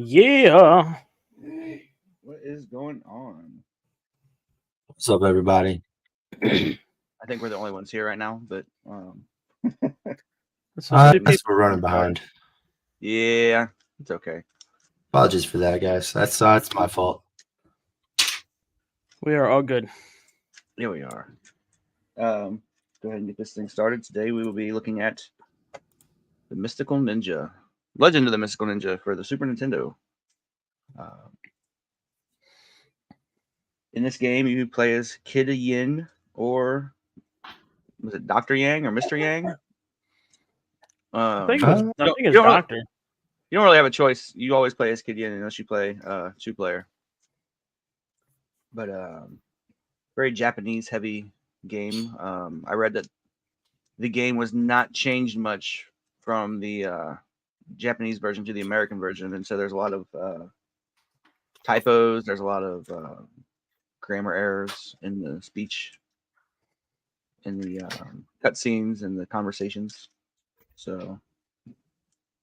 Yeah. What is going on? What's up, everybody? I think we're the only ones here right now, but It's just two Unless people. we're running behind. yeah, it's okay. Apologies for that, guys. That's my fault. We are all good. Here we are. Go ahead and get this thing started. Today we will be looking at the Mystical Ninja, Legend of the Mystical Ninja for the Super Nintendo. In this game, you play as Kid Yin, or was it Dr. Yang or Mr. Yang? I think it's you Doctor. You don't really have a choice. You always play as Kid Yin unless you play two-player. But very Japanese heavy game. I read that the game was not changed much from the Japanese version to the American version, and so there's a lot of typos. There's a lot of grammar errors in the speech, in the cutscenes, and the conversations. So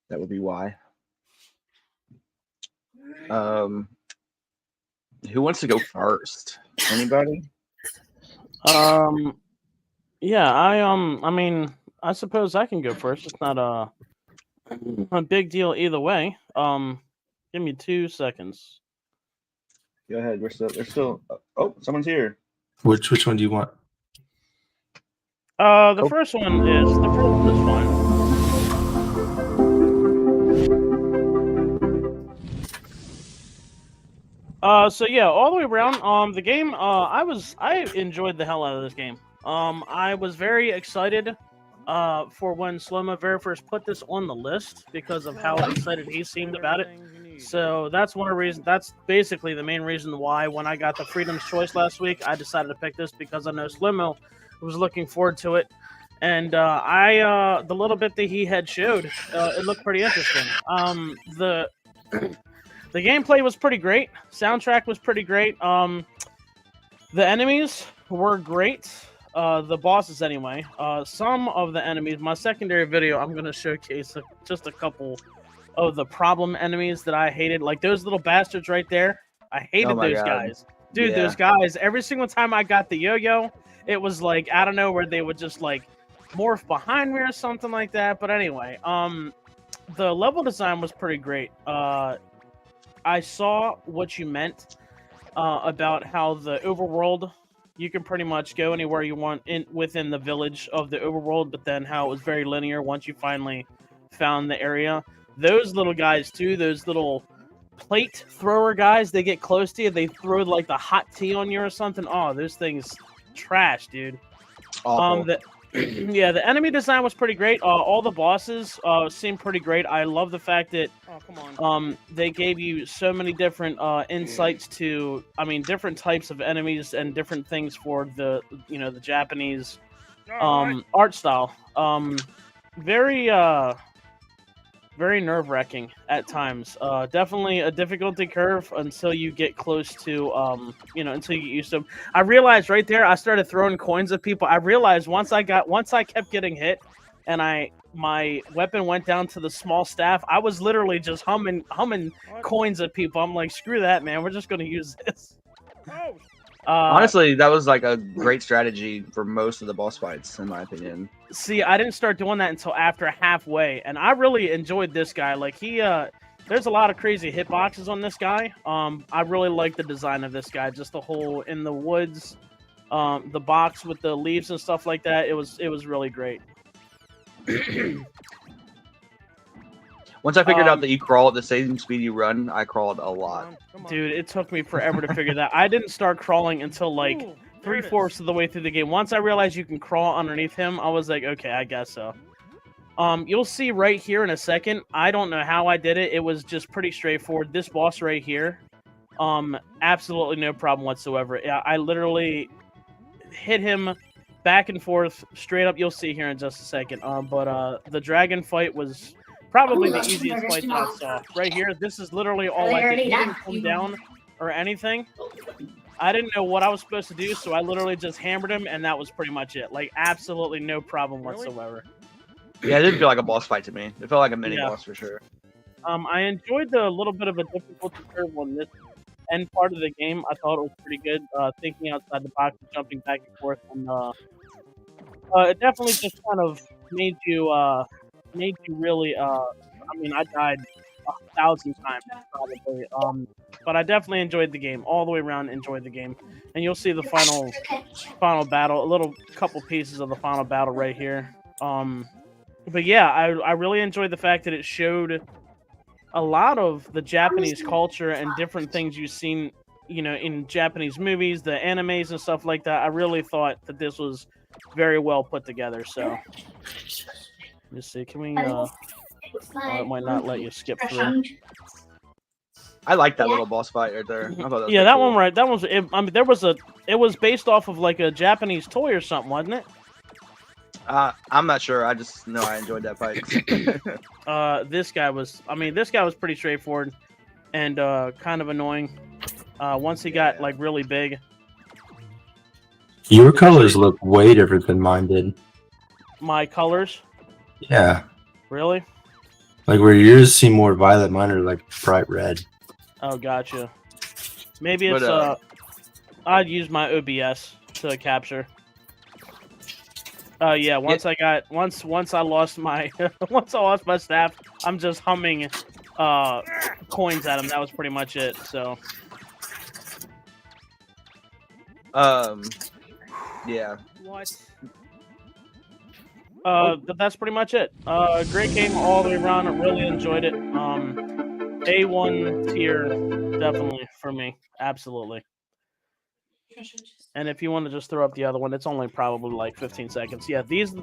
that would be why. Who wants to go first? Anybody? Yeah, I mean, I suppose I can go first. It's not a big deal either way. Give me 2 seconds. Go ahead. There's still. Oh, someone's here. Which one do you want? The first one is fine. So yeah, all the way around, the game, I enjoyed the hell out of this game. I was very excited, for when Sloma very first put this on the list because of how excited he seemed about it. So that's one of the reasons. That's basically the main reason why when I got the Freedom's Choice last week, I decided to pick this because I know Slimo was looking forward to it, and the little bit that he had showed, it looked pretty interesting. The gameplay was pretty great. Soundtrack was pretty great. The enemies were great. The bosses, anyway. Some of the enemies, my secondary video, I'm going to showcase just a couple of the problem enemies that I hated. Like those little bastards right there. I hated those guys. Dude, those guys, every single time I got the yo-yo, it was like, I don't know, where they would just like morph behind me or something like that. But anyway, the level design was pretty great. I saw what you meant about how the overworld, you can pretty much go anywhere you want within the village of the overworld, but then how it was very linear once you finally found the area. Those little guys too, those little plate thrower guys, they get close to you, they throw like the hot tea on you or something. Oh, those things trash, dude. Awful. Yeah, the enemy design was pretty great. All the bosses seemed pretty great. I love the fact that they gave you so many different insights to, different types of enemies and different things for the Japanese art style. Very nerve-wracking at times. Definitely a difficulty curve until you get close to, until you get used to them. I realized right there, I started throwing coins at people. I realized once I kept getting hit, and my weapon went down to the small staff, I was literally just humming coins at people. I'm like, screw that, man. We're just gonna use this. Honestly, that was like a great strategy for most of the boss fights, in my opinion. See, I didn't start doing that until after halfway, and I really enjoyed this guy. Like there's a lot of crazy hitboxes on this guy. I really like the design of this guy, just the whole in the woods, the box with the leaves and stuff like that. It was really great. Once I figured out that you crawl at the same speed you run, I crawled a lot. Dude, it took me forever to figure that. I didn't start crawling until like 3/4 of the way through the game. Once I realized you can crawl underneath him, I was like, okay, I guess so. You'll see right here in a second. I don't know how I did it. It was just pretty straightforward. This boss right here, absolutely no problem whatsoever. I literally hit him back and forth, straight up. You'll see here in just a second. But the dragon fight was probably the easiest fight that I saw. Right here, this is literally all I did. He didn't come down or anything. I didn't know what I was supposed to do, so I literally just hammered him, and that was pretty much it. Like, absolutely no problem whatsoever. Yeah, it didn't feel like a boss fight to me. It felt like a mini boss for sure. I enjoyed the little bit of a difficulty curve on this end part of the game. I thought it was pretty good. Thinking outside the box and jumping back and forth, and it definitely just kind of made you really. I mean, I died 1,000 times probably. But I definitely enjoyed the game all the way around. Enjoyed the game, and you'll see the final battle, a little couple pieces of the final battle right here. But yeah, I really enjoyed the fact that it showed a lot of the Japanese culture and different things you've seen, in Japanese movies, the animes and stuff like that. I really thought that this was very well put together. So, let's see. Can we? It might not let you skip through. I like that little boss fight right there. I thought that was Yeah, that cool. one right. That was. I mean, it was based off of like a Japanese toy or something, wasn't it? I'm not sure. I just know I enjoyed that fight. This guy was. I mean, this guy was pretty straightforward and kind of annoying. Once he got like really big. Your colors look way different than mine did. My colors, Yeah, really? like where yours seem more violet, mine are like bright red. Oh, gotcha. Maybe it's But, I'd use my OBS to capture. Yeah. Once I lost my once I lost my staff, I'm just humming coins at him. That was pretty much it. So. Yeah. What? That's pretty much it. Great game all the way around. I really enjoyed it. A1 tier, definitely for me. Absolutely. And if you want to just throw up the other one, it's only probably like 15 seconds. Yeah, these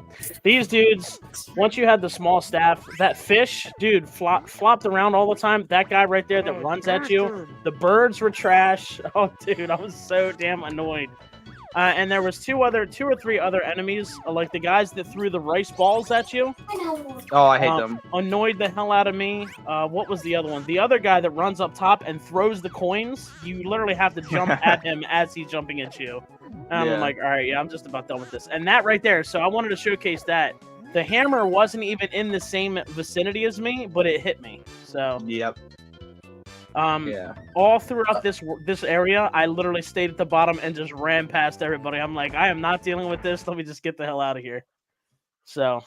dudes, once you had the small staff, that fish, dude, flopped around all the time. That guy right there that runs at you, the birds were trash. Oh, dude, I was so damn annoyed. And there was two or three other enemies, like the guys that threw the rice balls at you. Oh, I hate them. Annoyed the hell out of me. What was the other one? The other guy that runs up top and throws the coins. You literally have to jump at him as he's jumping at you. And I'm like, all right, yeah, I'm just about done with this. And that right there. So I wanted to showcase that. The hammer wasn't even in the same vicinity as me, but it hit me. So Yep. yeah. All throughout this area, I literally stayed at the bottom and just ran past everybody. I'm like, I am not dealing with this. Let me just get the hell out of here. So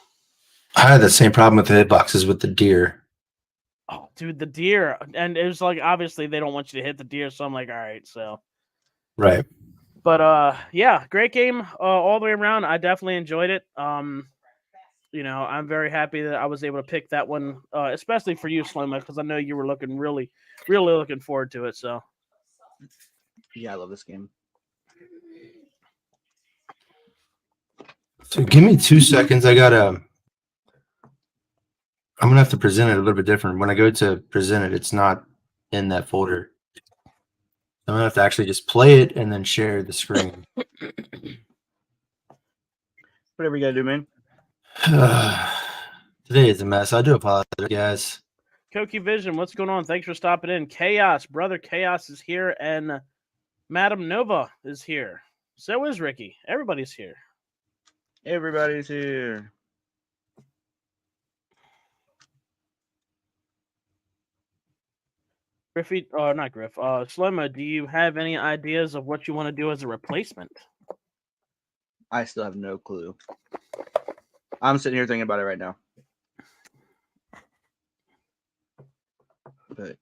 I had the same problem with the hitboxes with the deer. oh, dude, the deer, and it was like obviously they don't want you to hit the deer, so I'm like, all right, so Right. But yeah, great game all the way around. I definitely enjoyed it. I'm very happy that I was able to pick that one, especially for you, Slima, because I know you were looking really looking forward to it. So Yeah, I love this game. So give me 2 seconds. I'm gonna have to present it a little bit different. When I go to present it, it's not in that folder. I'm gonna have to actually just play it and then share the screen. Whatever you gotta do, man. Today is a mess. I do apologize, guys. Koki Vision, what's going on? Thanks for stopping in. Chaos, brother Chaos is here, and Madam Nova is here. So is Ricky. Everybody's here. Everybody's here. Griffy, not Griff. Slimma, do you have any ideas of what you want to do as a replacement? I still have no clue. I'm sitting here thinking about it right now. But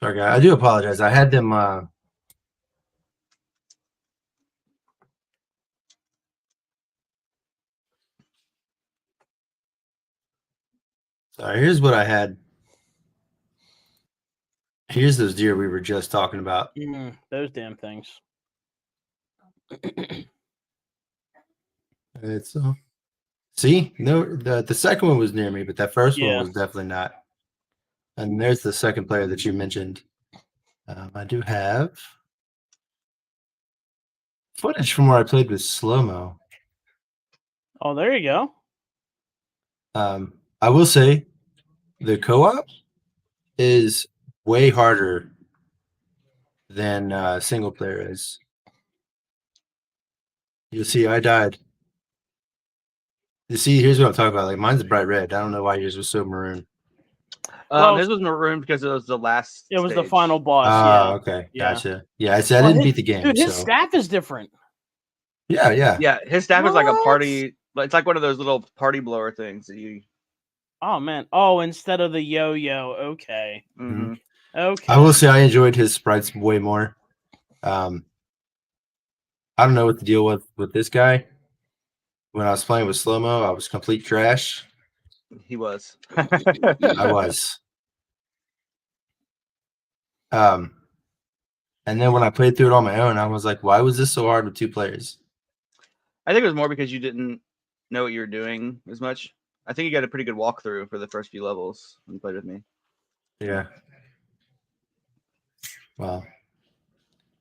Okay, I do apologize. I had them. Sorry, here's what I had. Here's those deer we were just talking about. Those damn things. It's see, no, the second one was near me, but that first one was definitely not. And there's the second player that you mentioned. I do have footage from where I played with slow-mo. Oh, there you go. I will say the co-op is way harder than single player is. You'll see I died. You see, here's what I'm talking about. Like mine's bright red. I don't know why yours was so maroon. Well, His was maroon because it was the last. it was the stage. final boss. Oh, Yeah. okay, Yeah. gotcha. Yeah, I said I didn't beat the game. Dude, his So staff is different. yeah. Yeah, his staff is like a What? party. It's like one of those little party blower things that you. Oh man. Oh, instead of the yo-yo. Okay. Mm-hmm. Okay. I will say I enjoyed his sprites way more. I don't know what the deal was with this guy. When I was playing with slow mo, I was complete trash. He was. I was. And then when I played through it on my own, I was like, why was this so hard with 2 players? I think it was more because you didn't know what you were doing as much. I think you got a pretty good walkthrough for the first few levels when you played with me. Yeah. Well,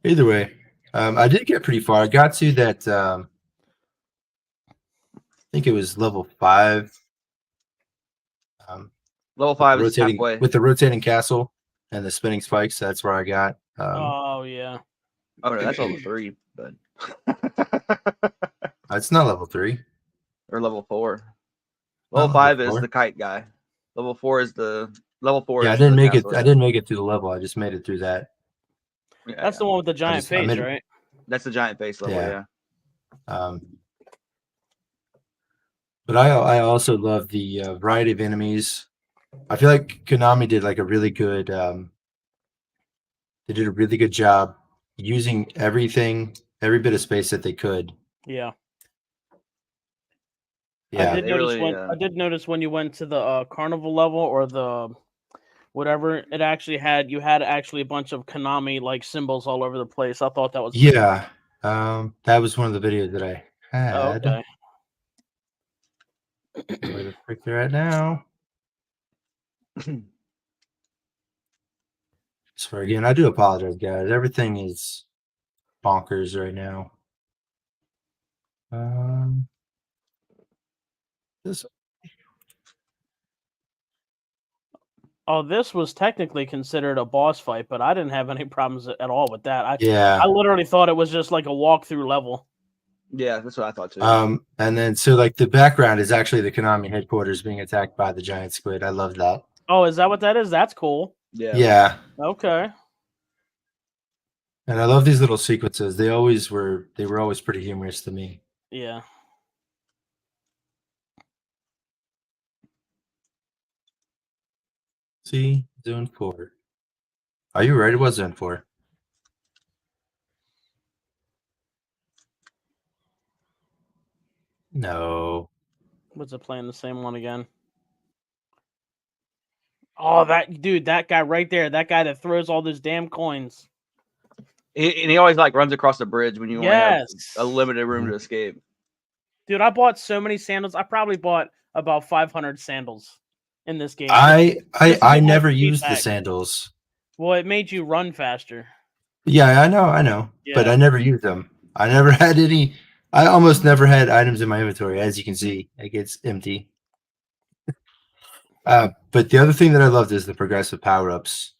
either way, I did get pretty far. I got to that. I think it was level 5. Level 5 is halfway. With the rotating castle and the spinning spikes. That's where I got. Oh yeah. Oh no, that's level 3, but It's not level 3. or level 4. Not Level level 5 is 4. the kite guy. Level 4 is the level 4. Yeah, is I didn't the make it. castle I guy. didn't make it through the level. I just made it through that. Yeah, That's the one with the giant I face, made it- right? That's the giant face level. Yeah. Yeah. But I also love the variety of enemies. I feel like Konami did like a really good. They did a really good job using everything, every bit of space that they could. Yeah. Yeah, I did notice when you went to the carnival level or the whatever it actually had, you had actually a bunch of Konami like symbols all over the place. I thought that was pretty yeah. That was one of the videos that I Oh, had. okay. Where the frick they're at now? So again, I do apologize, guys. Everything is bonkers right now. This Oh, this was technically considered a boss fight, but I didn't have any problems at all with that. yeah. I literally thought it was just like a walkthrough level. Yeah, that's what I thought too. And then so like the background is actually the Konami headquarters being attacked by the giant squid. I love that. Oh, is that what that is? That's cool. Yeah. Yeah. Okay. And I love these little sequences. They were always pretty humorous to me. Yeah. See, Zone 4. Are you right? It was Zone 4. No. Was it playing the same one again? Oh, that guy right there, that guy that throws all those damn coins. And he always like runs across the bridge when you only have Yes. a limited room to escape. Dude, I bought so many sandals. I probably bought about 500 sandals in this game. I Just to get my never speed used the back. sandals. Well, it made you run faster. Yeah, I know. But Yeah. I never used them. I never had any. I almost never had items in my inventory, as you can see. Like it's empty. But the other thing that I loved is the progressive power-ups.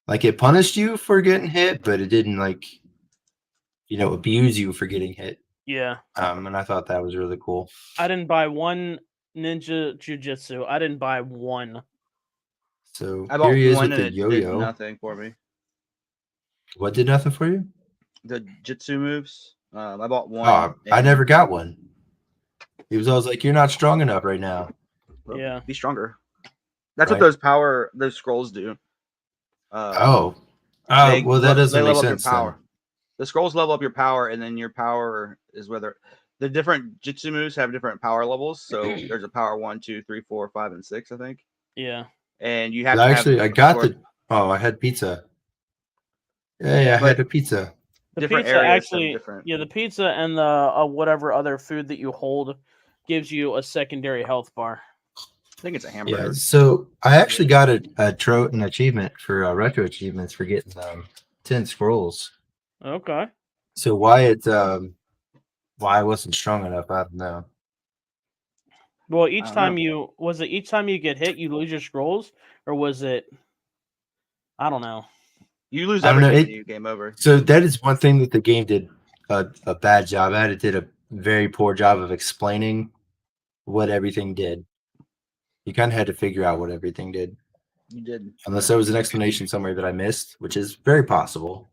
Like it punished you for getting hit, but it didn't like, abuse you for getting hit. Yeah. And I thought that was really cool. I didn't buy one ninja jujitsu. I didn't buy one. So I bought here he is one with and the it yo-yo. did nothing for me. What did nothing for you? The jitsu moves. I bought one. Oh, I never got one. He was always like, "You're not strong enough right now." Well, Yeah. Be stronger. That's Right. what those scrolls do. Well, that doesn't make sense. Your power. The scrolls level up your power, and then your power is whether the different jitsu moves have different power levels. So there's a power 1, 2, 3, 4, 5, and 6, I think. Yeah. And you have Then. to Actually, have I got the. Oh, I had pizza. Yeah, I But- had a pizza. The different pizza areas have actually, different. yeah, the pizza and the whatever other food that you hold gives you a secondary health bar. I think it's a hamburger. Yeah, so I actually got an achievement for retro achievements for getting 10 scrolls. Okay. So why I wasn't strong enough, I don't know. Well, I each don't time know. each time you get hit, you lose your scrolls, or was it? I don't know. You lose I don't know, everything. You game over. So that is one thing that the game did a bad job at. It did a very poor job of explaining what everything did. You kind of had to figure out what everything did. You did. Unless there was an explanation somewhere that I missed, which is very possible.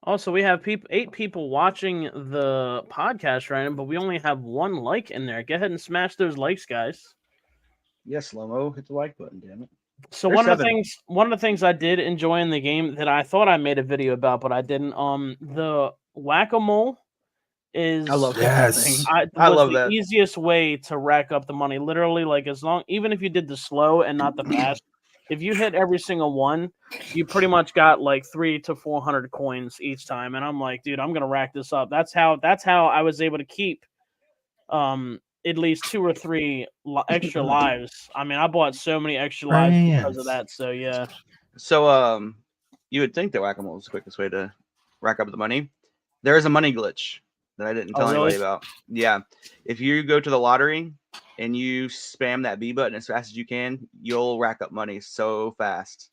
Also, we have 8 people watching the podcast right now, but we only have 1 like in there. Go ahead and smash those likes, guys. Yes, Lomo, hit the like button, damn it. So There's one of the things I did enjoy in the game that I thought I made a video about, but I didn't. The whack-a-mole is I love Yes. that thing. I love the that. easiest way to rack up the money. Literally, like even if you did the slow and not the fast, if you hit every single one, you pretty much got like 300 to 400 coins each time. And I'm like, dude, I'm gonna rack this up. That's how I was able to keep at least 2 or 3 extra lives. I mean, I bought so many extra lives because of that. So yeah. So you would think that whack-a-mole is the quickest way to rack up the money. There is a money glitch that I didn't tell anybody about. Yeah, if you go to the lottery and you spam that B button as fast as you can, you'll rack up money so fast.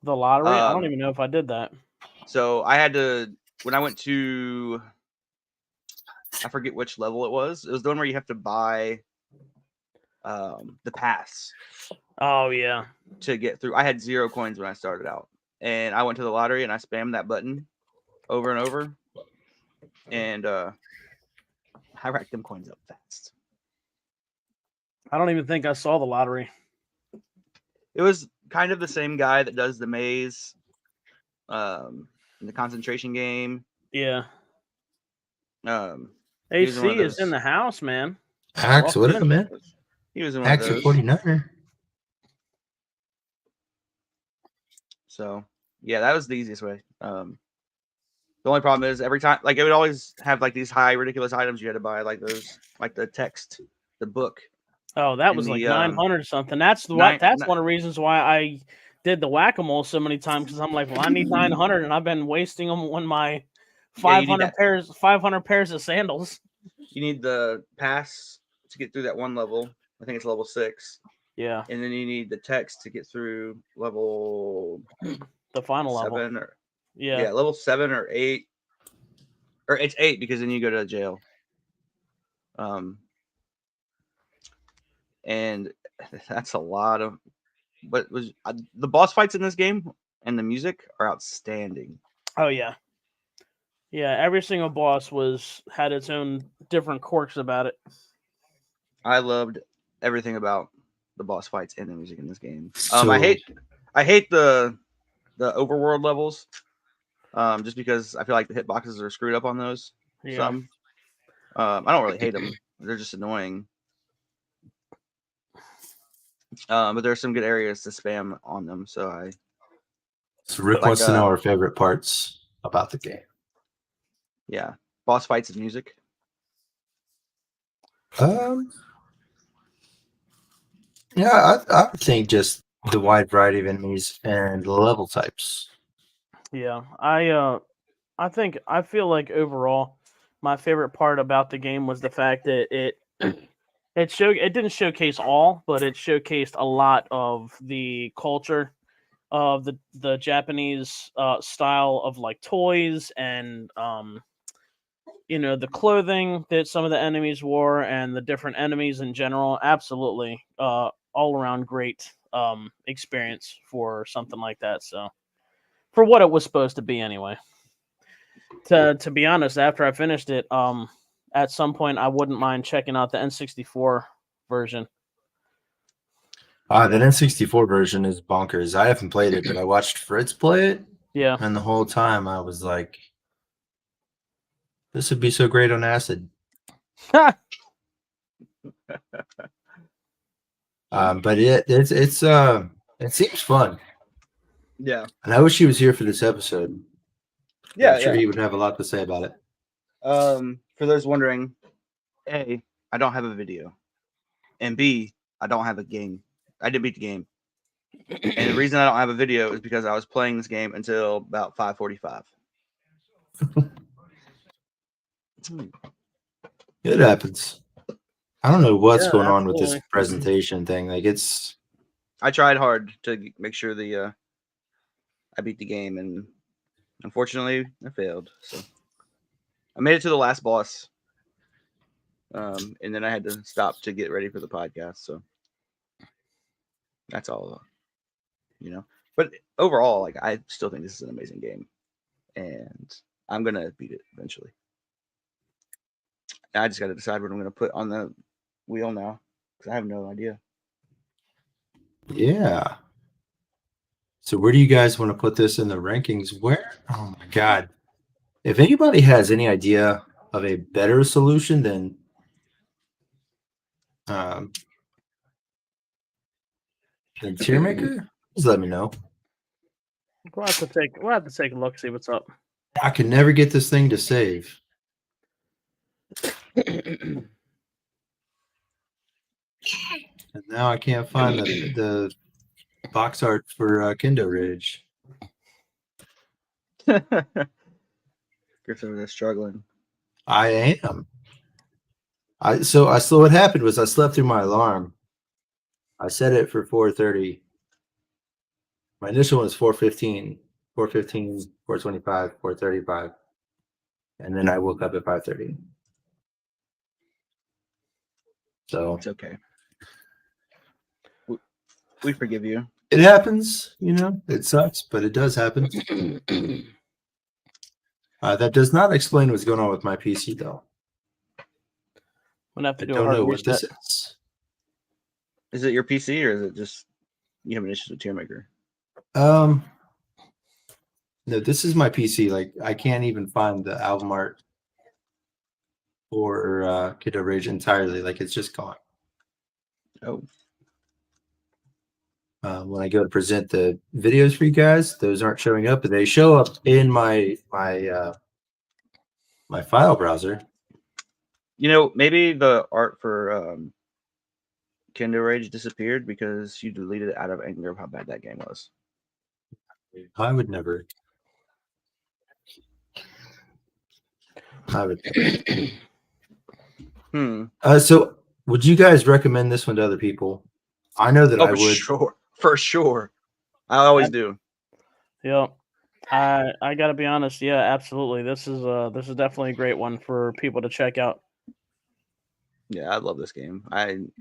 The lottery? I don't even know if I did that. So I had to, when I went to, I forget which level it was. It was the one where you have to buy the pass. Oh yeah. To get through. I had 0 coins when I started out, and I went to the lottery and I spammed that button over and over, and I racked them coins up fast. I don't even think I saw the lottery. It was kind of the same guy that does the maze, in the concentration game. Yeah. AC is in the house, man. Axe, what up, man? He was in one Axe of those. 49er. So yeah, that was the easiest way. The only problem is every time, like, it would always have like these high ridiculous items you had to buy, like those, like the text, the book. Oh, that was like 900 something. That's one of the reasons why I did the whack-a-mole so many times, because I'm like, well, I need 900, and I've been wasting them on my 500 pairs of sandals. You need the pass to get through that one level. I think it's level 6. Yeah. And then you need the text to get through level the final 7 level. Or yeah, level 7 or 8. Or it's 8 because then you go to jail. And that's a lot of, but was the boss fights in this game and the music are outstanding. Oh yeah. Yeah, every single boss had its own different quirks about it. I loved everything about the boss fights and the music in this game. I hate the overworld levels, just because I feel like the hitboxes are screwed up on those. Yeah. I don't really hate them; they're just annoying. But there's some good areas to spam on them. So Rick wants to know our favorite parts about the game. Yeah, boss fights and music. Yeah, I think just the wide variety of enemies and the level types. Yeah, I feel like overall, my favorite part about the game was the fact that it didn't showcase all, but it showcased a lot of the culture of the Japanese style of like toys and the clothing that some of the enemies wore and the different enemies in general. Absolutely, all around great experience for something like that. So, for what it was supposed to be, anyway. To be honest, after I finished it, at some point I wouldn't mind checking out the N64 version. The N64 version is bonkers. I haven't played it, but I watched Fritz play it. Yeah. And the whole time I was like, this would be so great on acid. But it seems fun. Yeah. And I wish he was here for this episode. Yeah, I'm sure he would have a lot to say about it. For those wondering, A, I don't have a video. And B, I don't have a game. I didn't beat the game. And the reason I don't have a video is because I was playing this game until about 5:45. It happens. I don't know what's going on with this presentation thing. Like, I tried hard to make sure I beat the game, and unfortunately I failed. So I made it to the last boss. And then I had to stop to get ready for the podcast. So that's all. you know. But overall, like I still think this is an amazing game, and I'm gonna beat it eventually. I just got to decide what I'm gonna put on the wheel now because I have no idea. Yeah. So where do you guys want to put this in the rankings? Where? Oh my God. If anybody has any idea of a better solution than tier maker, just let me know. We'll have to take a look, see what's up. I can never get this thing to save. And now I can't find the box art for Kendo Ridge. Griffin is struggling. I am. So what happened was I slept through my alarm. I set it for 4:30. My initial one was 4:15, 4:15, 4:25, 4:35. And then I woke up at 5:30. So it's okay. We forgive you. It happens, you know. It sucks, but it does happen. That does not explain what's going on with my PC, though. I'm gonna have to do I don't know what this is. Is it your PC or is it just you have an issue with tier maker? No, this is my PC. Like I can't even find the album art for Kiddo Rage entirely. Like it's just gone. Oh. When I go to present the videos for you guys, those aren't showing up, but they show up in my file browser. You know, maybe the art for Kendo Rage disappeared because you deleted it out of anger of how bad that game was. I would never. I would never. So would you guys recommend this one to other people? I know that I would. For sure. I always do. Yeah. I gotta be honest, yeah, absolutely. This is definitely a great one for people to check out. Yeah, I love this game.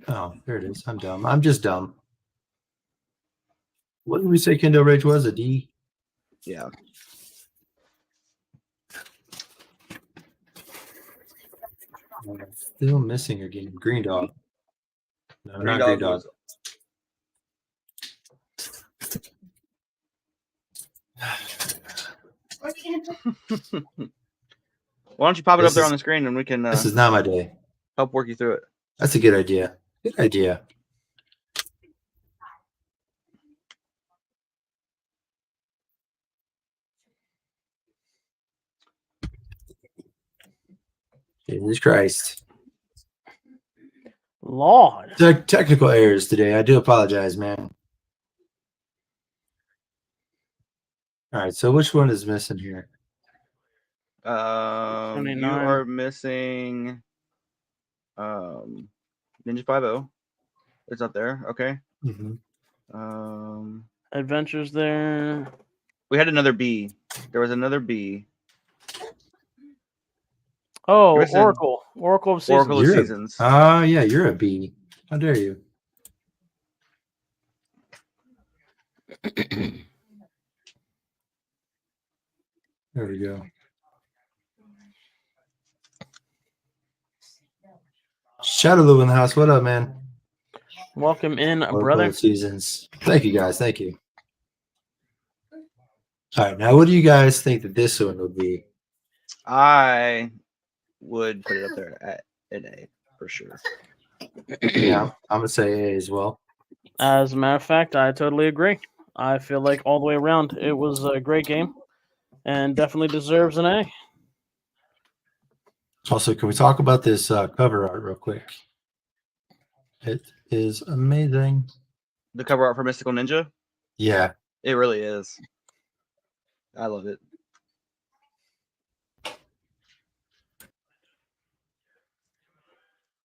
Oh, there it is. I'm dumb. I'm just dumb. What did we say Kendo Rage was? A D? Yeah. Still missing a game. Green Dog. No, not Green Dog. Why don't you pop it up there on the screen and we can this is not my day. Help work you through it. That's a good idea. Good idea. Jesus Christ. Lord. Technical errors today. I do apologize, man. All right, so which one is missing here? You are missing Ninja 5.0. It's up there. Okay. Mm-hmm. Adventures there. We had another B. There was another B. Oh, Oracle. Oracle of Seasons. Oracle of Seasons. Yeah, you're a B. How dare you? There we go. Shadowloo in the house. What up, man? Welcome in, brother. Seasons. Thank you, guys. Thank you. All right, now what do you guys think that this one would be? I would put it up there at an A for sure. Yeah, I'm gonna say A as well. As a matter of fact, I totally agree. I feel like all the way around, it was a great game, and definitely deserves an A. Also, can we talk about this cover art real quick? It is amazing. The cover art for Mystical Ninja? Yeah. It really is. I love it.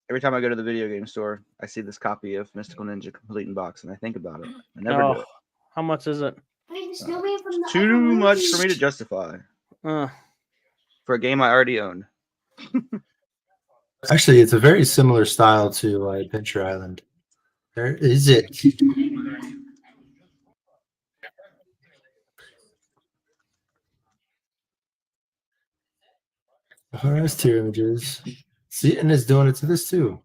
Every time I go to the video game store, I see this copy of Mystical Ninja complete in box, and I think about it. I never do it. How much is it? Too much for me to justify. For a game I already own. Actually, it's a very similar style to Adventure Island. There is it. Oh, that's tier images. See, and it's doing it to this too.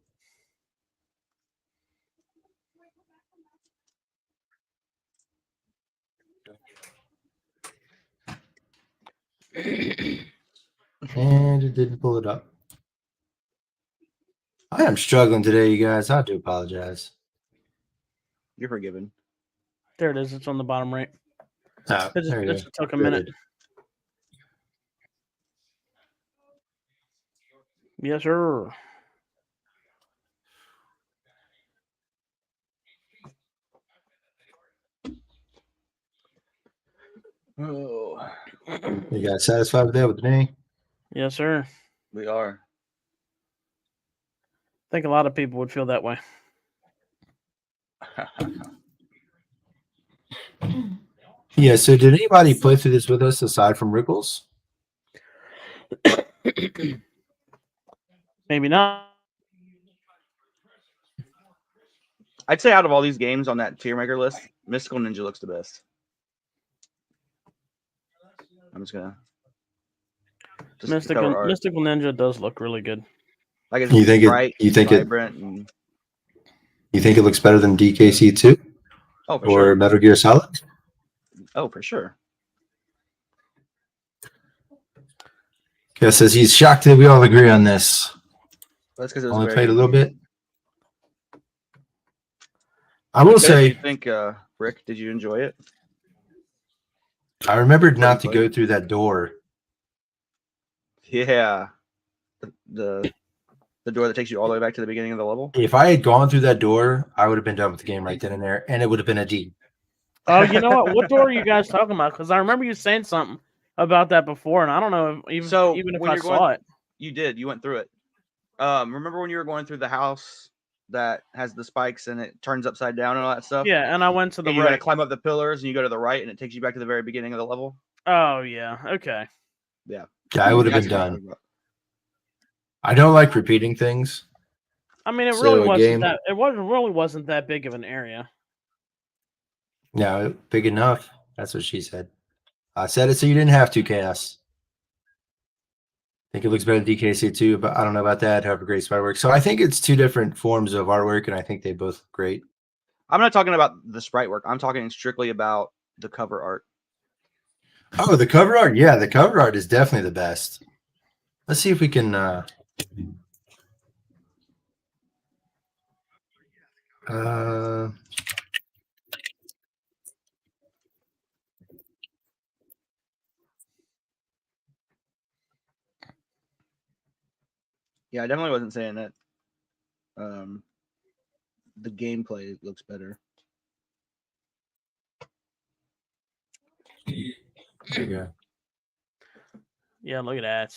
And it didn't pull it up. I am struggling today, you guys. I do apologize. You're forgiven. There it is. It's on the bottom right. Oh, It there you just go. took a minute. Good. Yes, sir. Oh, You guys satisfied with that with me? Yes, sir. we are. I think a lot of people would feel that way. Yeah, so did anybody play through this with us aside from Rickles? Maybe not. I'd say out of all these games on that tier maker list, Mystical Ninja looks the best. I'm just gonna. Mystical Ninja does look really good. Like it's You think bright, it? You think it? vibrant, and You think it looks better than DKC 2 oh for or sure. Metal Gear Solid? Oh for sure. Guess says he's shocked that we all agree on this. That's because it was Only very played a good little game. bit. I will What did you say, think, Rick? Did you enjoy it? I remembered What not to you played? go through that door. Yeah, the door that takes you all the way back to the beginning of the level. If I had gone through that door, I would have been done with the game right then and there, and it would have been a D. Oh, you know what? What door are you guys talking about? Because I remember you saying something about that before, and I don't know if, So even if when I you're saw going, it. you did. You went through it. Remember when you were going through the house that has the spikes and it turns upside down and all that stuff? Yeah, and I went to the And you got to right. climb up the pillars and you go to the right and it takes you back to the very beginning of the level. Oh yeah, okay. Yeah, I would have That's been what I'm done. talking about. I don't like repeating things. I mean, it So really a wasn't game- that. It wasn't really wasn't that big of an area. No, big enough. That's what she said. I said it so you didn't have to, Chaos. I think it looks better than DKC 2, but I don't know about that. Have a great spider work. So I think it's two different forms of artwork, and I think they both look great. I'm not talking about the sprite work. I'm talking strictly about the cover art. Oh, the cover art. Yeah, the cover art is definitely the best. Let's see if we can Yeah, I definitely wasn't saying that. The gameplay looks better. there you go. Yeah, look at that.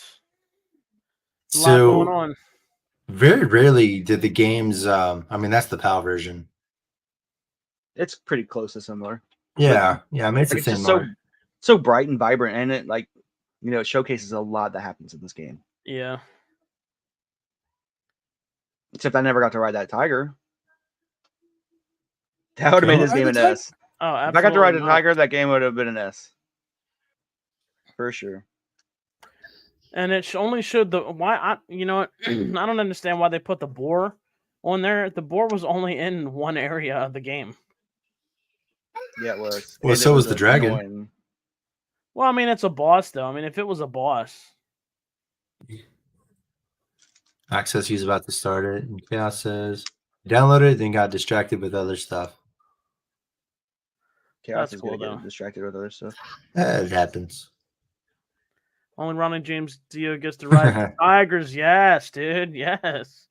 A lot going on. Very rarely did the games I mean that's the PAL version. It's pretty close to similar. Yeah, yeah, I mean it's Like, the it's same just art. so bright and vibrant, and it it showcases a lot that happens in this game. Yeah. Except I never got to ride that tiger. That would have made Go this ride game the an tiger? S. Oh, If I got to ride a absolutely not. tiger, that game would have been an S. For sure. And it only showed the why. You know what? I don't understand why they put the boar on there. The boar was only in one area of the game. Yeah, it was. Well, And so it was the dragon. annoying. Well, I mean, it's a boss, though. I mean, if it was a boss, Access he's about to start it, and Chaos says download it, then got distracted with other stuff. Chaos That's is cool, gonna though. get distracted with other stuff. It happens. only Ronnie James Dio gets to ride the tigers. Yes, dude. Yes.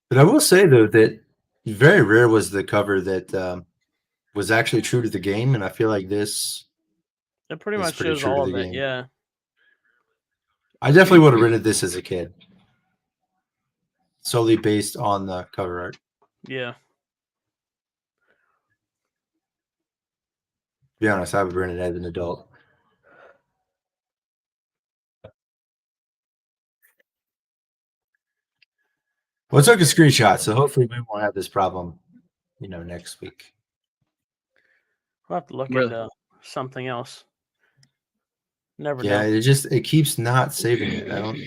But I will say though that very rare was the cover that was actually true to the game, and I feel like this. It pretty It's much pretty shows true to all of the it. game. Yeah. I definitely would have rented this as a kid, solely based on the cover art. Yeah. To be honest, I would rent it as an adult. Well, I took a screenshot, so hopefully we won't have this problem, next week. We'll have to look Really? into something else. Never Yeah, do. it keeps not saving it. I don't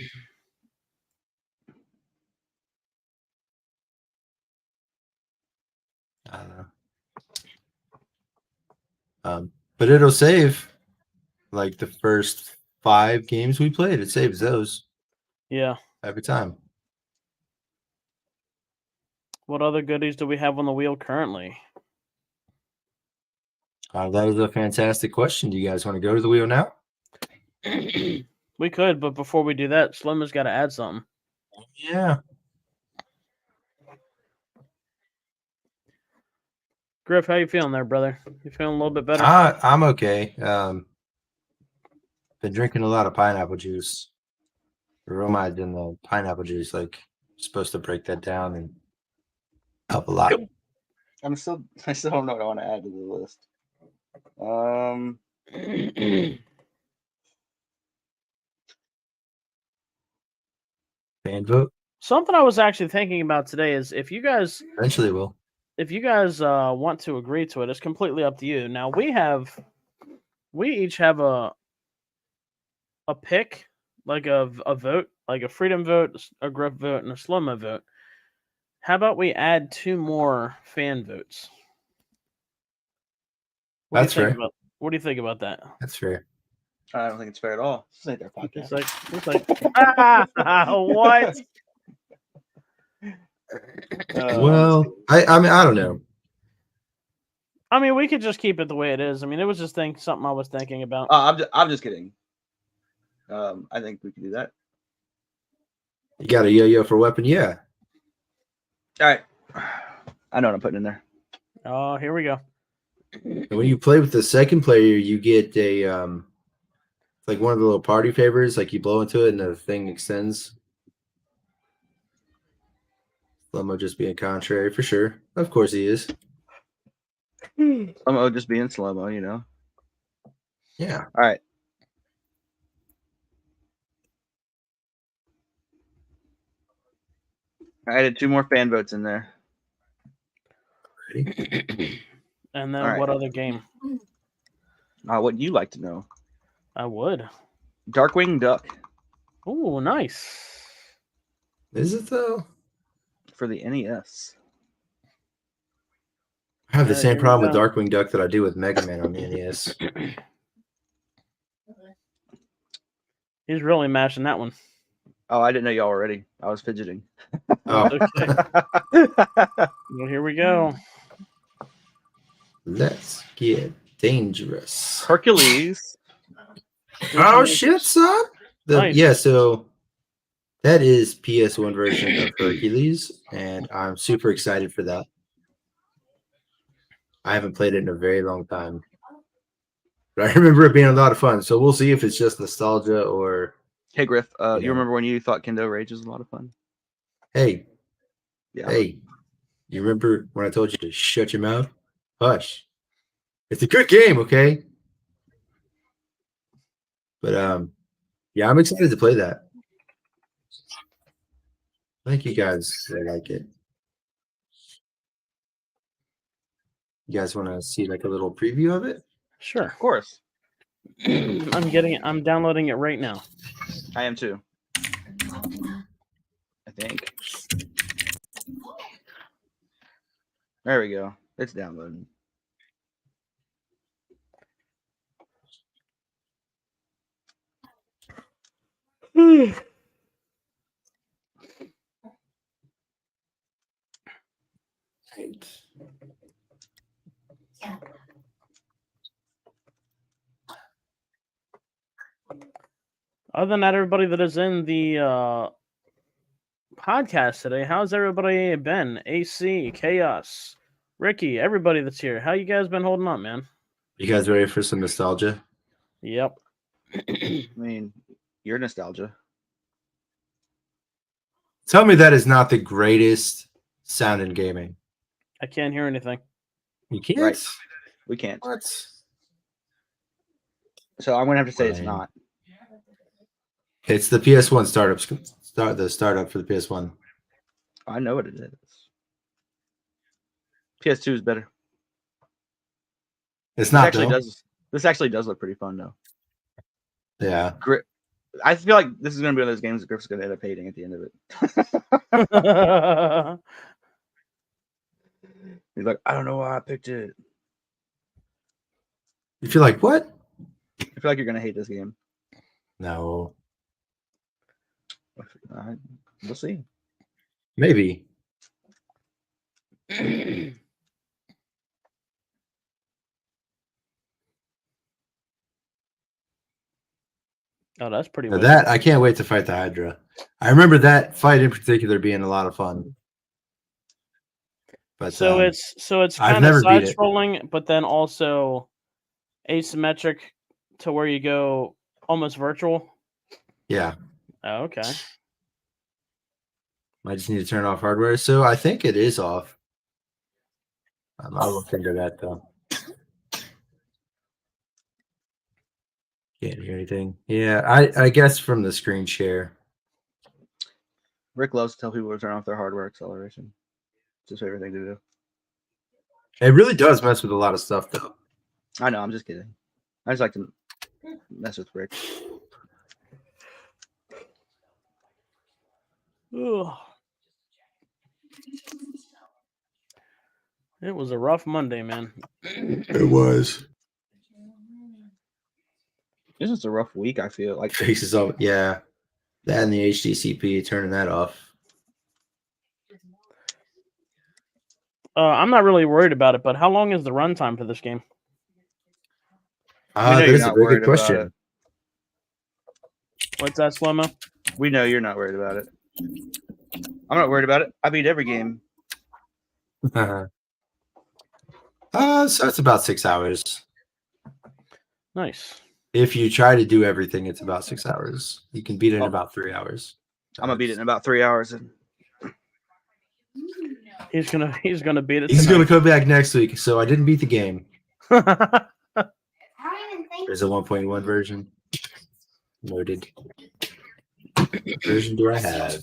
know. But it'll save like the first 5 games we played. It saves those Yeah. every time. What other goodies do we have on the wheel currently? That is a fantastic question. Do you guys want to go to the wheel now? We could, but before we do that, Slim has got to add something. Yeah. Griff, how you feeling there, brother? You feeling a little bit better? I'm okay. Been drinking a lot of pineapple juice. The bromide in the pineapple juice, like, supposed to break that down and help a lot. I still don't know what I want to add to the list. Fan vote? Something I was actually thinking about today is if you guys Eventually will. want to agree to it, it's completely up to you. Now we each have a pick, like a vote, like a freedom vote, a Griff vote, and a Slimma vote. How about we add 2 more fan votes? What That's do you think fair. about? What do you think about that? That's fair. I don't think it's fair at all. This ain't their podcast. It's like what? Well, I mean, I don't know. I mean, we could just keep it the way it is. I mean, it was just something I was thinking about. I'm just kidding. I think we can do that. You got a yo-yo for weapon? Yeah. All right. I know what I'm putting in there. Oh, here we go. And when you play with the second player, you get a like one of the little party favors, like you blow into it and the thing extends. Slow-mo just being contrary for sure. Of course he is. Slow-mo just being slow-mo, you know. Yeah. All right. I added 2 more fan votes in there. Ready? And then All right. what other game? What you like to know? I would. Darkwing Duck Ooh, nice. Is it though? for the NES. I have the Yeah, same here we problem with go. Darkwing Duck that I do with Mega Man on the NES. He's really mashing that one. Oh, I didn't know y'all were ready. I was fidgeting. Oh, Okay. Well, here we go. let's get dangerous. Hercules. Oh shit, son! Nice. Yeah, so that is PS1 version of Hercules, and I'm super excited for that. I haven't played it in a very long time, but I remember it being a lot of fun. So we'll see if it's just nostalgia or. Hey, Griff. Yeah. You remember when you thought Kendo Rage was a lot of fun? Hey, Yeah. hey, you remember when I told you to shut your mouth? Hush. It's a good game, okay? But yeah, I'm excited to play that. I think you guys will like it. You guys want to see like a little preview of it? Sure. Of course. I'm getting it. I'm downloading it right now. I am too. I think. There we go. It's downloading. Other than that, everybody that is in the podcast today, how's everybody been? AC, Chaos, Ricky, everybody that's here. How you guys been holding up, man? You guys ready for some nostalgia? Yep. I mean, your nostalgia. Tell me that is not the greatest sound in gaming. I can't hear anything. You can't? Right. We can't. What? So I'm gonna have to say it's Fine. not. It's the PS1 startup for the PS1. I know what it is. PS2 is better. It's not This though. actually does look pretty fun though. Yeah. I feel like this is gonna be one of those games that Griff's gonna end up hating at the end of it. He's like, I don't know why I picked it. You feel like what? I feel like you're gonna hate this game. No. We'll see. Maybe. Oh, that's pretty. Now that I can't wait to fight the Hydra. I remember that fight in particular being a lot of fun. But so it's I've kind of never beat side it. scrolling, but then also asymmetric to where you go almost virtual. Yeah. Oh, okay. I just need to turn off hardware. So I think it is off. I'll look into that though. Can't hear anything. Yeah, I guess from the screen share. Rick loves to tell people to turn off their hardware acceleration. It's his favorite thing to do. It really does mess with a lot of stuff though. I know, I'm just kidding. I just like to mess with Rick. Ugh. It was a rough Monday, man. It was. This is a rough week, I feel like. Faces off. Yeah. That and the HDCP, turning that off. I'm not really worried about it, but how long is the runtime for this game? That you're is a not very worried good about question. it. What's that, Slow-Mo? We know you're not worried about it. I'm not worried about it. I beat every game. So it's about 6 hours. Nice. If you try to do everything, it's about 6 hours. You can beat it in about 3 hours. I'm gonna beat it in about 3 hours. And He's gonna beat it. He's tonight. gonna come back next week. So I didn't beat the game. There's a 1.1 version. Noted. What version do I have?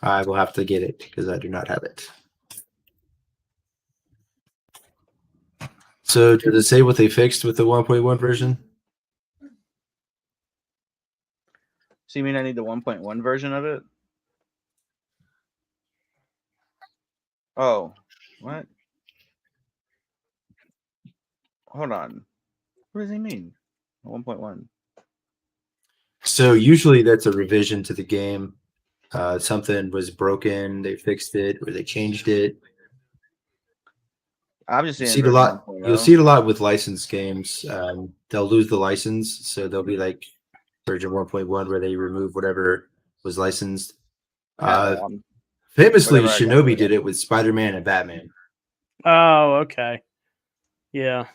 I will have to get it because I do not have it. So did it say what they fixed with the 1.1 version? so you mean I need the 1.1 version of it? Oh, what? Hold on. What does he mean? 1.1. So usually that's a revision to the game. Something was broken, they fixed it, or they changed it. I'm just You seeing see it a lot. 1.0. You'll see it a lot with licensed games. They'll lose the license, so they'll be like version 1.1 where they remove whatever was licensed. Famously, whatever I got Shinobi there. did it with Spider-Man and Batman. Oh, okay. Yeah.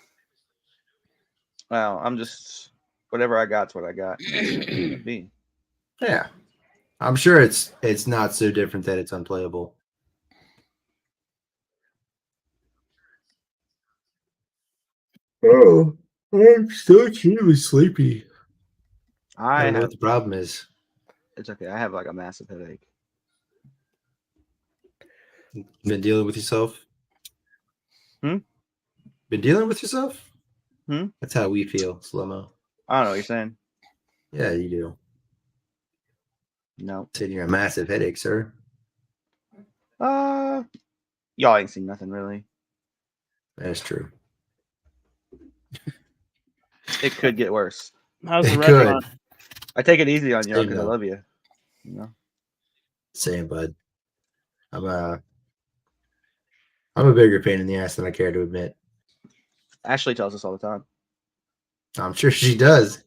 Well, I'm just whatever I got's what I got. That's what it's gonna be. Yeah, I'm sure it's not so different that it's unplayable. Oh, I'm so extremely sleepy. I don't know what the problem is. It's okay. I have like a massive headache. Been dealing with yourself? Hmm? Been dealing with yourself? Hmm? That's how we feel, Slow-Mo. I don't know what you're saying. Yeah, you do. No. Saying you're a massive headache, sir. Y'all ain't seen nothing really. That's true. It could get worse. How's the It could. restaurant? I take it easy on you Same because I though. love you. You know. Same, bud. I'm a bigger pain in the ass than I care to admit. Ashley tells us all the time. I'm sure she does.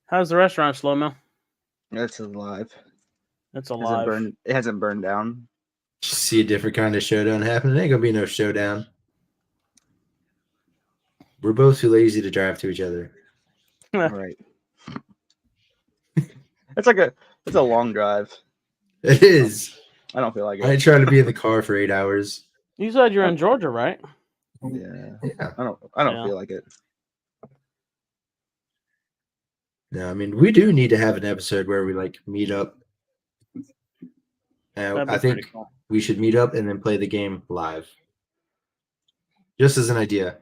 How's the restaurant, Slow-Mo? It's alive. It's alive. It hasn't burned down. See a different kind of showdown happen. It ain't gonna be no showdown. We're both too lazy to drive to each other. All right. It's a long drive. It is. I don't feel like it. I ain't trying to be in the car for 8 hours. You said you're in Georgia, right? Yeah. Yeah. I don't Yeah. feel like it. No, I mean we do need to have an episode where we like meet up. And That'd be I think pretty cool. we should meet up and then play the game live. Just as an idea.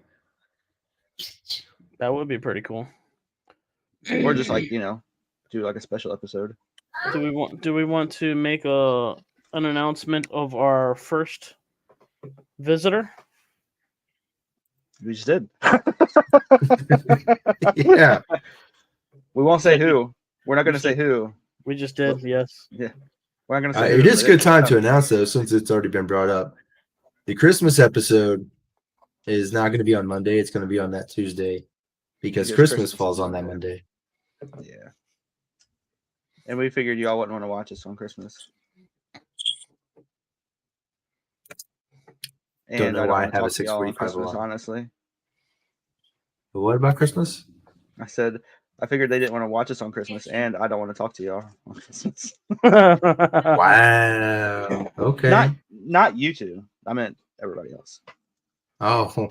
That would be pretty cool. Or just like, do like a special episode. Do we want to make an announcement of our first visitor? We just did. Yeah. We won't say who. We're not going to say said- who. We just did, yes. Yeah. We're not going to say who. It is a but good time to announce, though, since it's already been brought up. The Christmas episode is not going to be on Monday. It's going to be on that Tuesday because Because Christmas Christmas falls is on that Monday. Monday. Yeah. And we figured y'all wouldn't want to watch us on Christmas. Don't And know I don't why I want to have a talk to y'all on 645 Christmas, alarm. honestly. But what about Christmas? I said, I figured they didn't want to watch us on Christmas, and I don't want to talk to y'all on Christmas. Wow. Okay. Not you two. I meant everybody else. Oh,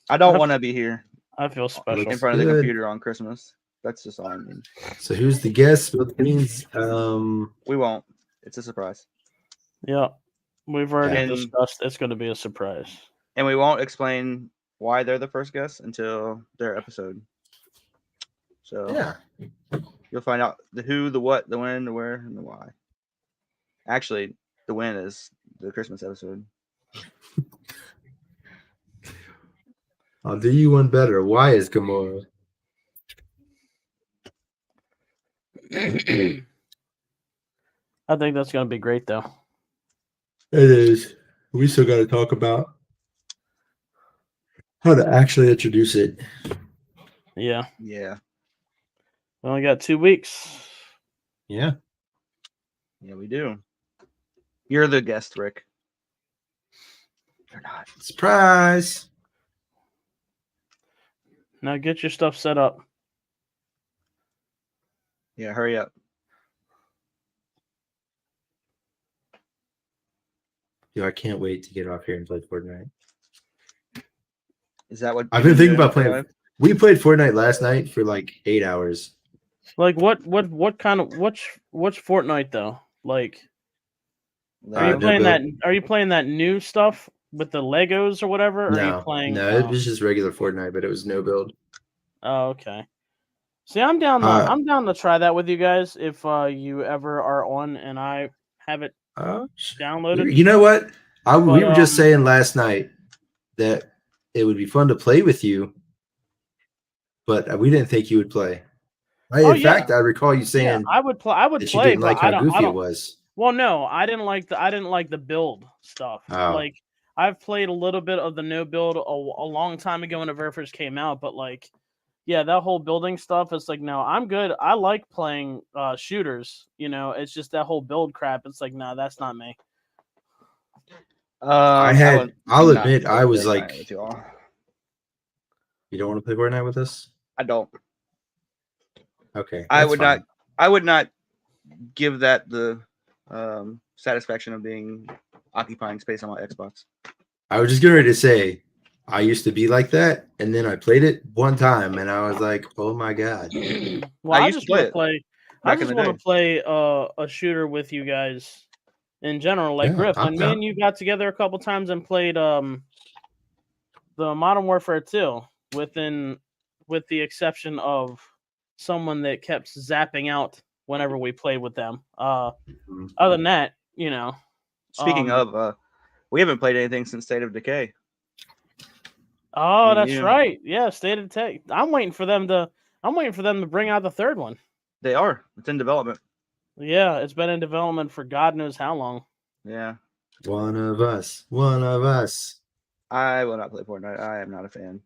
I don't want to be here I feel special. in front of the Good. computer on Christmas. That's just all I mean. so who's the guest? Which means We won't. It's a surprise. Yeah. We've already And- discussed it's going to be a surprise. And we won't explain why they're the first guest until their episode. So yeah. you'll find out the who, the what, the when, the where, and the why. Actually, the when is the Christmas episode. I'll do you one better. Why is Gamora? I think that's going to be great, though. It is. We still got to talk about how to actually introduce it. Yeah. Yeah. We only got 2 weeks. Yeah. Yeah, we do. You're the guest, Rick. You're not. Surprise. Now get your stuff set up. Yeah, hurry up. Yo, I can't wait to get off here and play Fortnite. Is that what I've you've been thinking doing about for playing. life? We played Fortnite last night for like 8 hours. Like what kind of what's Fortnite though? Like are you no playing build. are you playing that new stuff with the Legos or whatever? Or are you playing it was just regular Fortnite, but it was no build. Oh, okay. See, I'm down to try that with you guys if you ever are on and I have it downloaded. You know what? We were just um, saying last night that it would be fun to play with you, but we didn't think you would play. In fact, I recall you saying I would play. I would that play, you didn't but like I how don't. goofy it was. Well, no, I didn't like the build stuff. Oh. Like I've played a little bit of the no build a long time ago when it very first came out, but like, yeah, that whole building stuff. It's like, no, I'm good. I like playing shooters. You know, it's just that whole build crap. It's like, no, that's not me. I'll admit, I was Fortnite like, with y'all. you don't want to play Fortnite with us? I don't. Okay. I that's would fine. not. I would not give that the satisfaction of being occupying space on my Xbox. I was just getting ready to say, I used to be like that, and then I played it one time, and I was like, "Oh my god!" Well, I I used just to play want to it play. I back in just the want day. to play a shooter with you guys in general. Like Yeah, Griff, I'm when me down. and you got together a couple times and played the Modern Warfare 2, with the exception of someone that kept zapping out whenever we played with them. Other than that, you know. Speaking of, we haven't played anything since State of Decay. Oh, Me and that's you. right. Yeah, State of Tech. I'm waiting for them to bring out the third one. They are. It's in development. Yeah, it's been in development for God knows how long. Yeah. One of us. One of us. I will not play Fortnite. I am not a fan.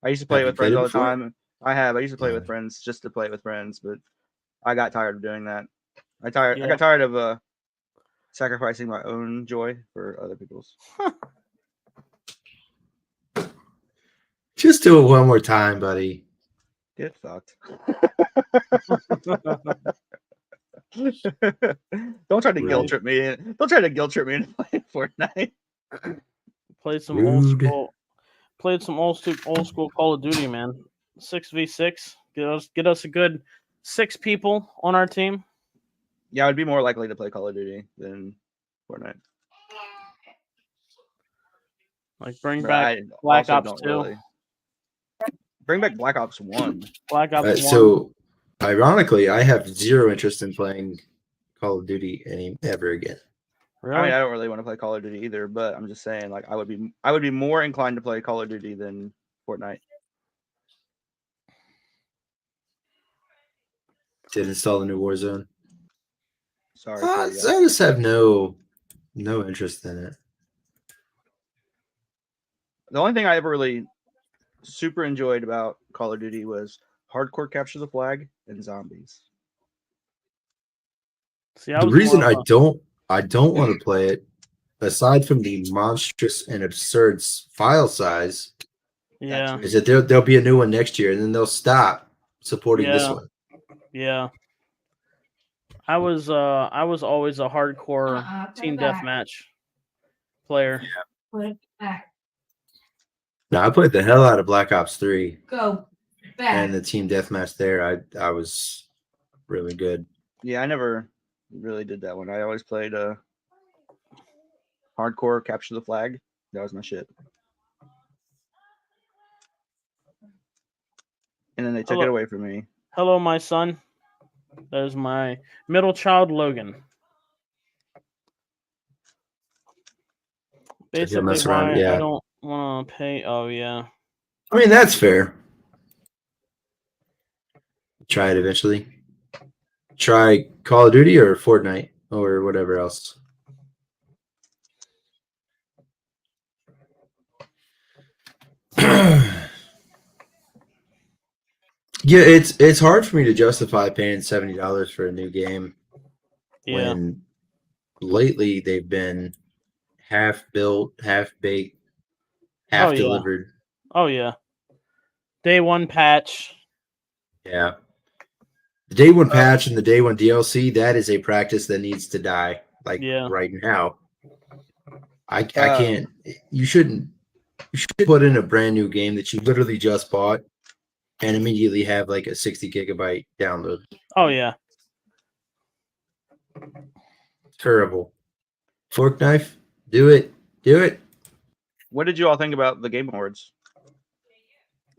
I used to play Have it you with friends played it all the before? time. I have. I used to play with Yeah. friends just to play with friends, but I got tired of doing that. I got Yeah. tired of sacrificing my own joy for other people's. Just do it one more time, buddy. Get fucked. Don't try to guilt trip me. Don't try to guilt trip me into playing Fortnite. Played some Rude. old school Call of Duty, man. 6v6. Get us a good 6 people on our team. Yeah, I'd be more likely to play Call of Duty than Fortnite. Like bring But back I Black also Ops don't 2. really bring back Black Ops 1. Black Ops 1. So, ironically, I have zero interest in playing Call of Duty ever again. Really? I mean, I don't really want to play Call of Duty either, but I'm just saying, like, I would be more inclined to play Call of Duty than Fortnite. Did install the new Warzone. Sorry. I for you. just have no interest in it. The only thing I ever really super enjoyed about Call of Duty was hardcore capture the flag and zombies. See, I The was reason more I of a- don't want to play it, aside from the monstrous and absurd file size, yeah, is that there'll be a new one next year, and then they'll stop supporting this Yeah. one. yeah. I was always a hardcore team deathmatch player. Put it back. Now I played the hell out of Black Ops 3 Go back. and the team deathmatch there. I was really good. Yeah, I never really did that one. I always played hardcore capture the flag. That was my shit. And then they took it away from me. Hello, my son. There's my middle child, Logan. Basically, mess why around, yeah. I don't want to pay. Oh yeah. I mean, that's fair. Try it eventually. Try Call of Duty or Fortnite or whatever else. Yeah, it's hard for me to justify paying $70 for a new game Yeah. when lately they've been half built, half baked, half Oh, yeah. delivered. Oh yeah. Day one patch. Yeah. The day one patch and the day one DLC, that is a practice that needs to die. Like Yeah. right now. I can't you should put in a brand new game that you literally just bought and immediately have like a 60 gigabyte download. Oh yeah. Terrible. Fork knife, do it. Do it. What did you all think about the Game Awards?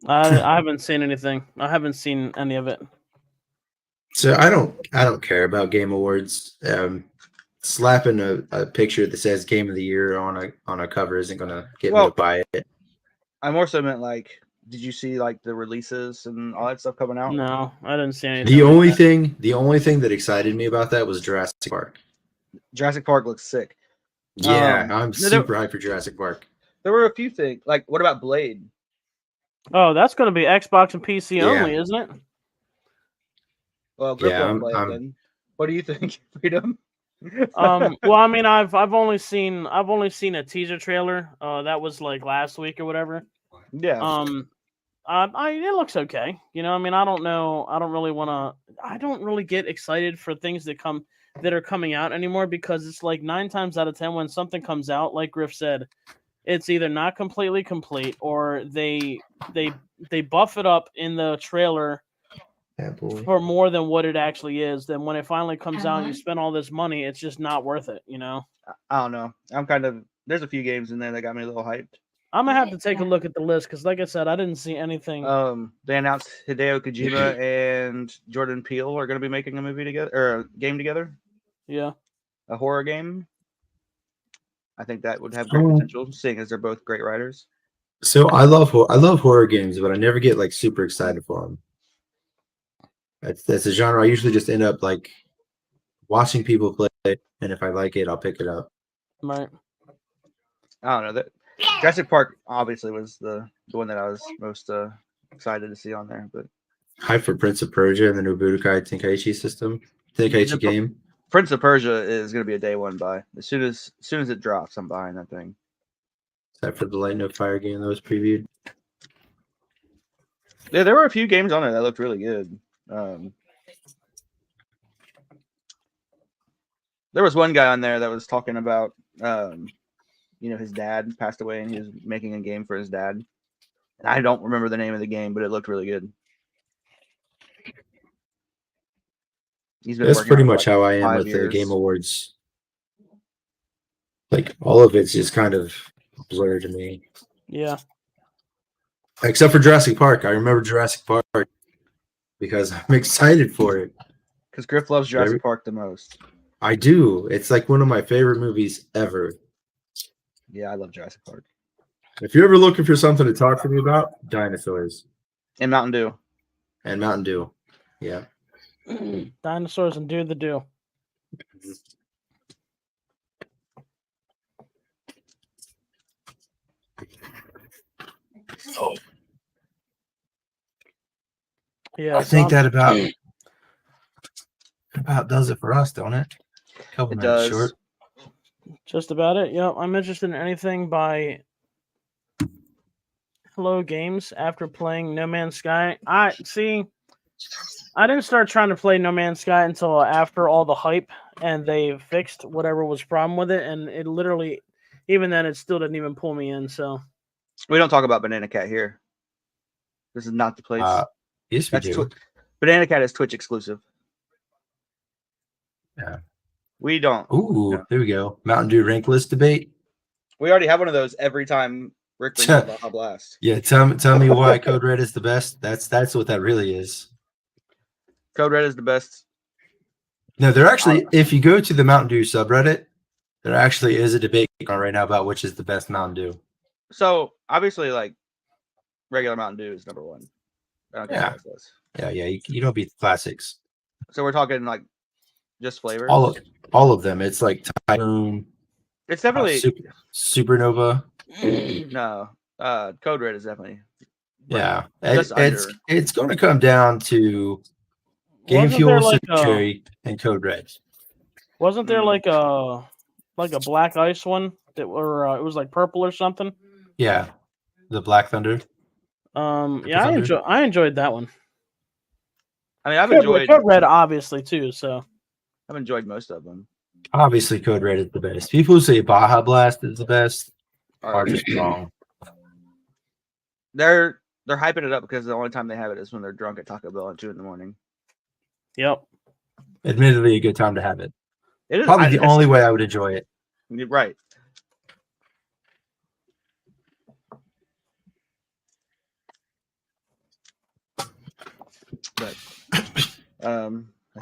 I haven't seen anything. I haven't seen any of it. So I don't care about Game Awards. Slapping a picture that says Game of the Year on a cover isn't gonna get me to buy it. I more so meant like, did you see like the releases and all that stuff coming out? No, I didn't see anything. The like only thing that excited me about that was Jurassic Park. Jurassic Park looks sick. Yeah, I'm no, super hyped for Jurassic Park. There were a few things. Like, what about Blade? Oh, that's going to be Xbox and PC Yeah. only, isn't it? Well, Griff Yeah, won't play it then. What do you think, Freedom? Well, I mean, I've only seen a teaser trailer. That was like last week or whatever. Yeah. It looks okay. You know, I mean, I don't know. I don't really get excited for things that are coming out anymore because it's like 9 times out of 10 when something comes out, like Griff said, it's either not completely complete or they buff it up in the trailer for more than what it actually is. Then when it finally comes out and you spend all this money, it's just not worth it, you know? I don't know. There's a few games in there that got me a little hyped. I'm going to have to take a look at the list because, like I said, I didn't see anything. They announced Hideo Kojima and Jordan Peele are going to be making a movie together, or a game together. Yeah. A horror game. I think that would have great potential, seeing as they're both great writers. So I love horror games, but I never get like super excited for them. That's a genre I usually just end up like watching people play, and if I like it, I'll pick it up. Right. I don't know. That Jurassic Park obviously was the one that I was most excited to see on there. But Hype for Prince of Persia and the new Budokai Tenkaichi game. Prince of Persia is going to be a day one buy. As soon as it drops, I'm buying that thing. Except for the Light No Fire game that was previewed. Yeah, there were a few games on there that looked really good. There was one guy on there that was talking about, his dad passed away and he was making a game for his dad. And I don't remember the name of the game, but it looked really good. He's been That's working pretty on it for, much like, how I am 5 with the years. Game Awards. Like all of it's just kind of blurred to me, Yeah. except for Jurassic Park. I remember Jurassic Park because I'm excited for it. Because Griff loves Jurassic Very- Park the most. I do. It's like one of my favorite movies ever. Yeah, I love Jurassic Park. If you're ever looking for something to talk to me about, dinosaurs And Mountain Dew. and Mountain Dew. Yeah. Dinosaurs and do the do. Oh, Yeah. I think that about does it for us, don't it? Couple It minutes does. short. Just about it. Yep. I'm interested in anything by Hello Games after playing No Man's Sky. I didn't start trying to play No Man's Sky until after all the hype and they fixed whatever was problem with it, and it literally, even then, it still didn't even pull me in. So We don't talk about Banana Cat here. This is not the place. Yes, we That's do. Banana Cat is Twitch exclusive. Yeah. We don't. Ooh, Yeah. there we go. Mountain Dew rank list debate. We already have one of those every time Rick brings up Baja Blast. Yeah, tell me why Code Red is the best. That's what that really is. Code Red is the best. No, there actually, if you go to the Mountain Dew subreddit, there actually is a debate going on right now about which is the best Mountain Dew. So obviously, like regular Mountain Dew is number one. I don't care Yeah. what else is. Yeah, you don't beat the classics. So we're talking like just flavors. All of them. It's like Typhoon, It's definitely Supernova. no. Code Red is definitely Yeah, Just it's going to come down to Game Wasn't Fuel, there like Citrary, and Code Red. wasn't there Mm. like a black ice one that were it was like purple or something? Yeah, the Black Thunder. Yeah, Thunder? I enjoyed that one. I mean, I've Code Red obviously too. So enjoyed most of them. Obviously, Code Red is the best. People who say Baja Blast is the best are just wrong. They're hyping it up because the only time they have it is when they're drunk at Taco Bell at 2 a.m. yep. Admittedly, a good time to have it. It is Probably the only way I would enjoy it. You're right. But I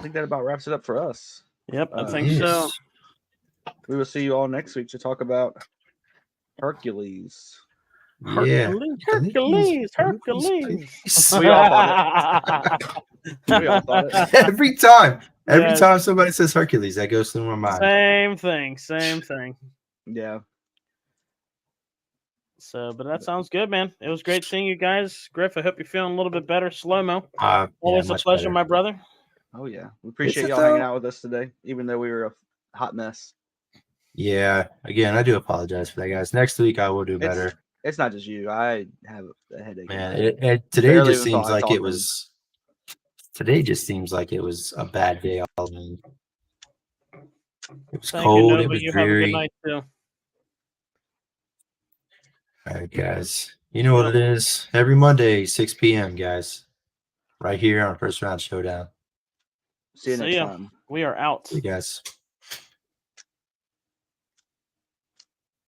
think that about wraps it up for us. Yep, I think so. Yes. We will see you all next week to talk about Hercules. Yeah. Hercules. We all thought We all thought it. Every time Yes. somebody says Hercules, that goes through my mind. Same thing. Yeah. So, but that sounds good, man. It was great seeing you guys. Griff, I hope you're feeling a little bit better. Slow-mo. Always a much pleasure, better. my brother. Oh yeah. We appreciate it y'all hanging though? out with us today, even though we were a hot mess. Yeah. Again, I do apologize for that, guys. Next week I will do better. It's not just you. I have a headache. Man, today Barely just even seems thought like talking. it was. Today just seems like it was a bad day all around. It was Thank cold. you, It Nova. was You have a good dreary. night too. All right, guys. You know what it is? Every Monday, 6 p.m., guys. Right here on First Round Showdown. See you next ya. time. We are out. See you guys.